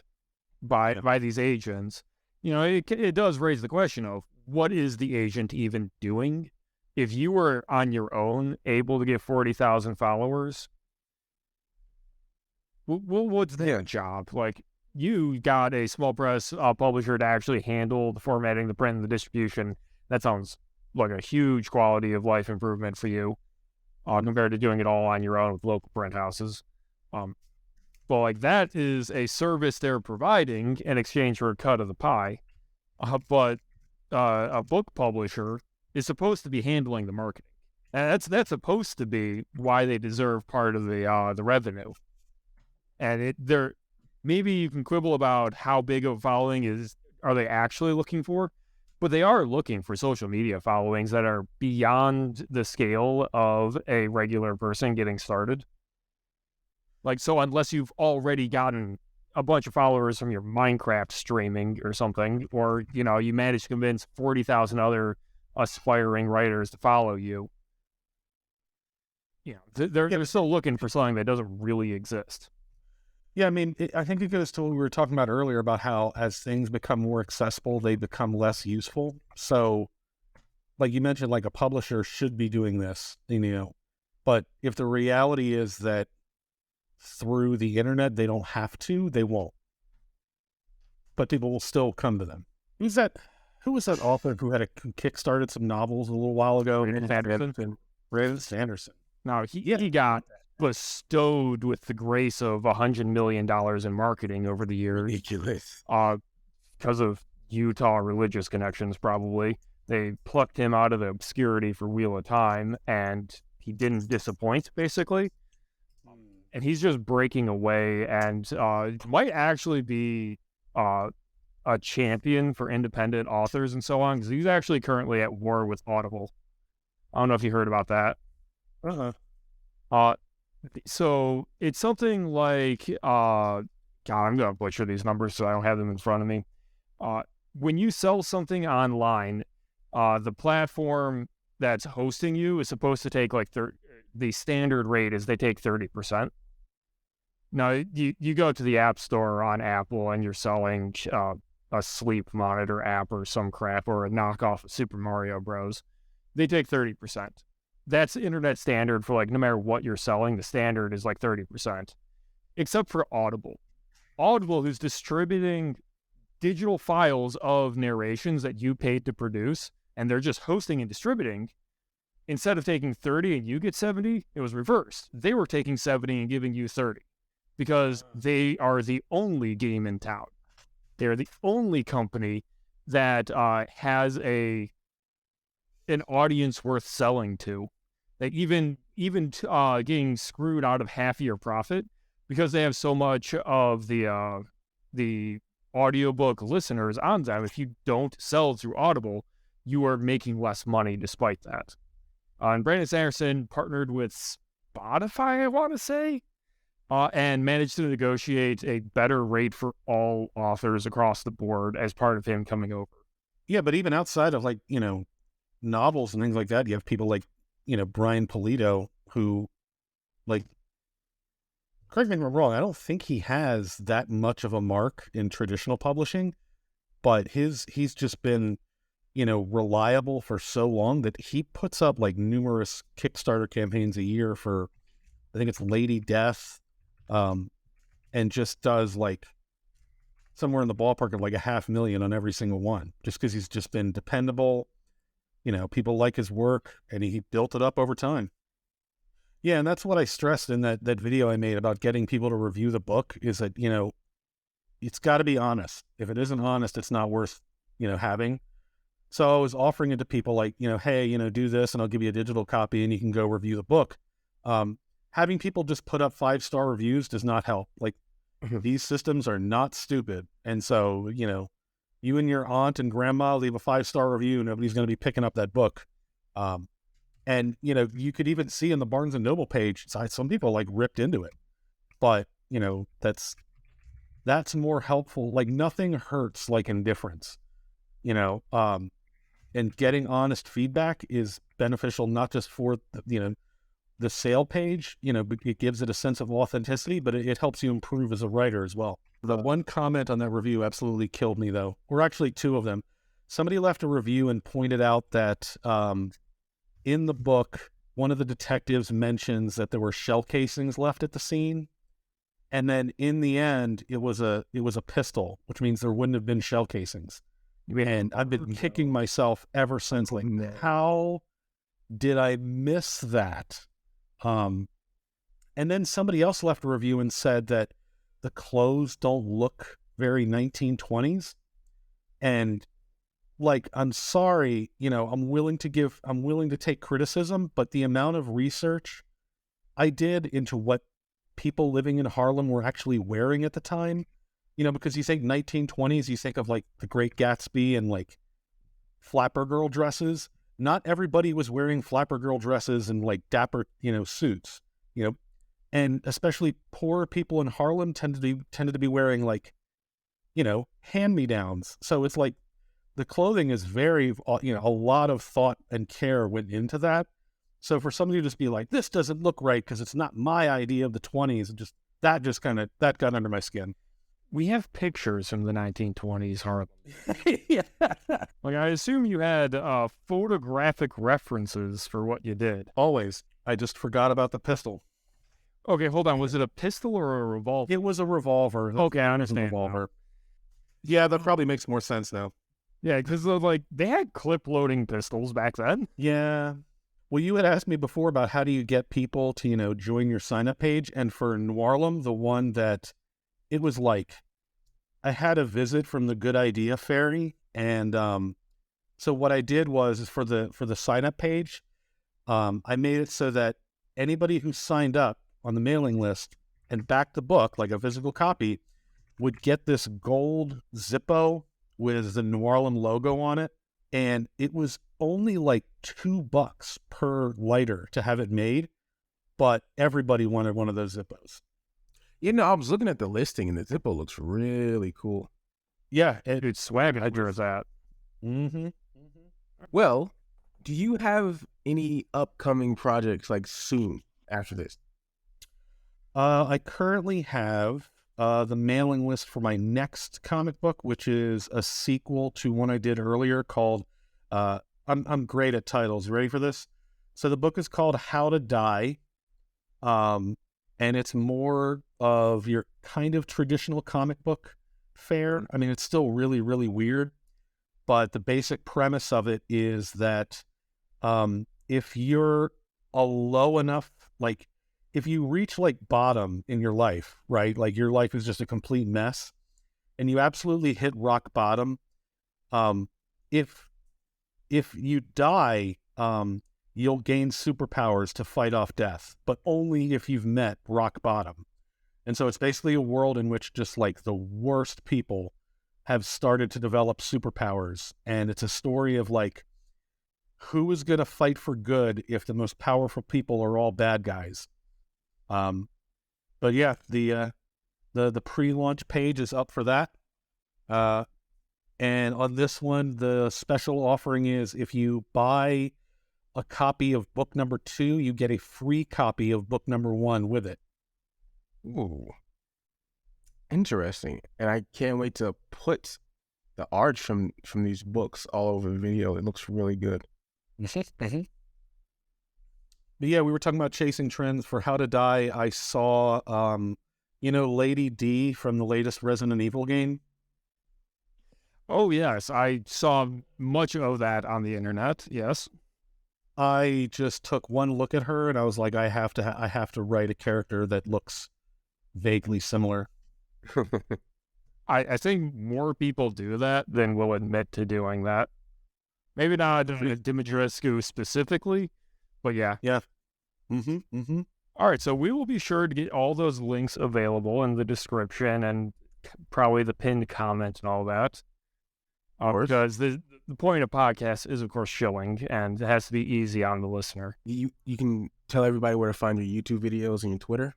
by these agents, it does raise the question of what is the agent even doing? If you were on your own able to get 40,000 followers, what's their job? Like, you got a small press publisher to actually handle the formatting, the print, and the distribution. That sounds like a huge quality of life improvement for you compared to doing it all on your own with local print houses. But like that is a service they're providing in exchange for a cut of the pie. But a book publisher is supposed to be handling the marketing. And that's supposed to be why they deserve part of the revenue. And maybe you can quibble about how big of a following are they actually looking for, but they are looking for social media followings that are beyond the scale of a regular person getting started. Like, so unless you've already gotten a bunch of followers from your Minecraft streaming or something, or, you managed to convince 40,000 other aspiring writers to follow you, they're still looking for something that doesn't really exist. Yeah, I mean, I think it goes to what we were talking about earlier about how as things become more accessible, they become less useful. So, like you mentioned, like a publisher should be doing this, but if the reality is that through the internet they don't have to, they won't. But people will still come to them. Who's that? Who was that author who kickstarted some novels a little while ago? Brandon Sanderson. No, he got bestowed with the grace of $100 million in marketing over the years. Ridiculous. Because of Utah religious connections, probably. They plucked him out of the obscurity for Wheel of Time, and he didn't disappoint, basically. And he's just breaking away, and might actually be a champion for independent authors and so on, because he's actually currently at war with Audible. I don't know if you heard about that. So it's something like, God, I'm going to butcher these numbers so I don't have them in front of me. When you sell something online, the platform that's hosting you is supposed to take like the standard rate is they take 30%. Now, you go to the App Store on Apple and you're selling a sleep monitor app or some crap or a knockoff of Super Mario Bros. They take 30%. That's the internet standard for like no matter what you're selling, the standard is like 30%. Except for Audible. Audible, who's distributing digital files of narrations that you paid to produce, and they're just hosting and distributing, instead of taking 30 and you get 70, it was reversed. They were taking 70 and giving you 30 because they are the only game in town. They're the only company that has an audience worth selling to. That even getting screwed out of half of your profit because they have so much of the audiobook listeners on them. If you don't sell through Audible, you are making less money despite that. And Brandon Sanderson partnered with Spotify, I want to say, and managed to negotiate a better rate for all authors across the board as part of him coming over. Yeah, but even outside of novels and things like that, you have people like, Brian Pulido, who, like, correct me if I'm wrong, I don't think he has that much of a mark in traditional publishing, but he's just been, reliable for so long that he puts up like numerous Kickstarter campaigns a year for, I think it's Lady Death, and just does like somewhere in the ballpark of like $500,000 on every single one, just because he's just been dependable. People like his work, and he built it up over time. Yeah, and that's what I stressed in that video I made about getting people to review the book, is that, it's got to be honest. If it isn't honest, it's not worth, having. So I was offering it to people like, hey, do this and I'll give you a digital copy and you can go review the book. Having people just put up 5-star reviews does not help. Like, these systems are not stupid. And so, you and your aunt and grandma leave a 5-star review, nobody's going to be picking up that book. And, you could even see in the Barnes & Noble page, some people like ripped into it. But, that's more helpful. Like, nothing hurts like indifference, and getting honest feedback is beneficial, not just for, the sale page, it gives it a sense of authenticity, but it helps you improve as a writer as well. The one comment on that review absolutely killed me, though. Or actually two of them. Somebody left a review and pointed out that in the book, one of the detectives mentions that there were shell casings left at the scene. And then in the end, it was a pistol, which means there wouldn't have been shell casings. And I've been kicking myself ever since. Like, how did I miss that? And then somebody else left a review and said that the clothes don't look very 1920s. And like, I'm sorry, I'm willing to take criticism, but the amount of research I did into what people living in Harlem were actually wearing at the time, because you think 1920s, you think of like the Great Gatsby and like flapper girl dresses. Not everybody was wearing flapper girl dresses and like dapper, suits, and especially poor people in Harlem tended to be wearing like, hand-me-downs. So it's like the clothing is very, a lot of thought and care went into that. So for somebody to just be like, this doesn't look right because it's not my idea of the 20s, and just that got under my skin. We have pictures from the 1920s, Harlem. Yeah. Like, I assume you had photographic references for what you did. Always. I just forgot about the pistol. Okay, hold on. Was it a pistol or a revolver? It was a revolver. Okay, I A understand. revolver. Yeah, that probably makes more sense now. Yeah, because like they had clip-loading pistols back then. Yeah. Well, you had asked me before about how do you get people to, join your sign-up page. And for Noirlem, the one that it was like, I had a visit from the Good Idea Fairy. And so what I did was for the sign-up page, I made it so that anybody who signed up on the mailing list and backed the book, like a physical copy, would get this gold Zippo with the Noirlem logo on it. And it was only like $2 per lighter to have it made, but everybody wanted one of those Zippos. I was looking at the listing, and the Zippo looks really cool. Yeah, Dude, swag is that. Mm-hmm. Well, do you have any upcoming projects like soon after this? I currently have the mailing list for my next comic book, which is a sequel to one I did earlier called, I'm great at titles. Ready for this? So the book is called How to Die. And it's more of your kind of traditional comic book fare. I mean, it's still really, really weird, but the basic premise of it is that if you're a low enough, like if you reach like bottom in your life, right? Like your life is just a complete mess and you absolutely hit rock bottom. If you die, you'll gain superpowers to fight off death, but only if you've met rock bottom. And so it's basically a world in which just like the worst people have started to develop superpowers. And it's a story of like, who is going to fight for good if the most powerful people are all bad guys? But yeah, the pre-launch page is up for that. And on this one, the special offering is if you buy a copy of book number 2, you get a free copy of book number 1 with it. Ooh, interesting. And I can't wait to put the art from these books all over the video. It looks really good. But yeah, we were talking about chasing trends for How to Die. I saw, Lady D from the latest Resident Evil game. Oh, yes. I saw much of that on the internet. Yes. I just took one look at her and I was like, I have to write a character that looks vaguely similar. I think more people do that than will admit to doing that. Maybe not Dimitrescu specifically, but yeah. Yeah. Mm-hmm. All right, so we will be sure to get all those links available in the description and probably the pinned comment and all that. Because the point of podcast is, of course, shilling, and it has to be easy on the listener. You can tell everybody where to find your YouTube videos and your Twitter.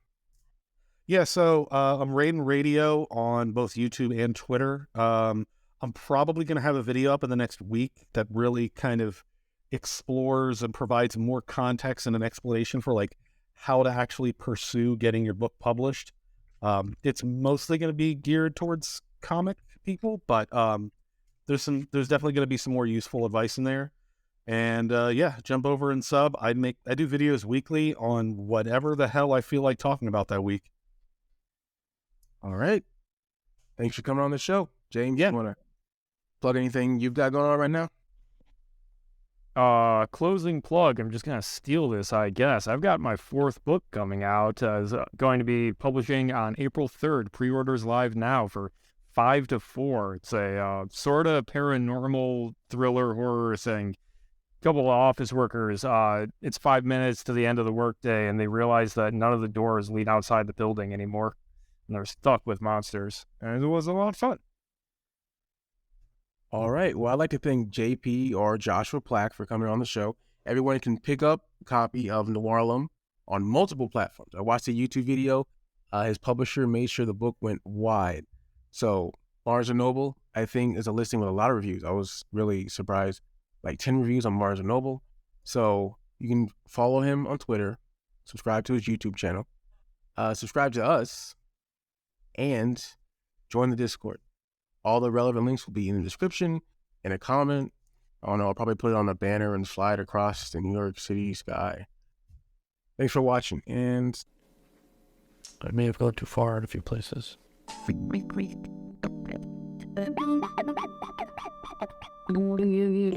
Yeah, so I'm Raiden Radio on both YouTube and Twitter. I'm probably going to have a video up in the next week that really kind of explores and provides more context and an explanation for like how to actually pursue getting your book published. It's mostly going to be geared towards comic people, but there's definitely going to be some more useful advice in there. And jump over and sub. I do videos weekly on whatever the hell I feel like talking about that week. All right. Thanks for coming on the show. James, you want to plug anything you've got going on right now? Closing plug. I'm just going to steal this, I guess. I've got my 4th book coming out. It's going to be publishing on April 3rd. Pre-orders live now for 5 to 4. It's a sort of paranormal thriller horror thing. A couple of office workers, it's 5 minutes to the end of the workday, and they realize that none of the doors lead outside the building anymore. And they're stuck with monsters. And it was a lot of fun. All right. Well, I'd like to thank JP or Joshua Plack for coming on the show. Everyone can pick up a copy of Noirlem on multiple platforms. I watched the YouTube video. His publisher made sure the book went wide. So Barnes & Noble, I think, is a listing with a lot of reviews. I was really surprised. Like 10 reviews on Barnes & Noble. So you can follow him on Twitter, subscribe to his YouTube channel. subscribe to us, and join the Discord. All the relevant links will be in the description, in a comment. I don't know, I'll probably put it on a banner and fly it across the New York City sky. Thanks for watching, and I may have gone too far in a few places.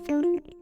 Thank you.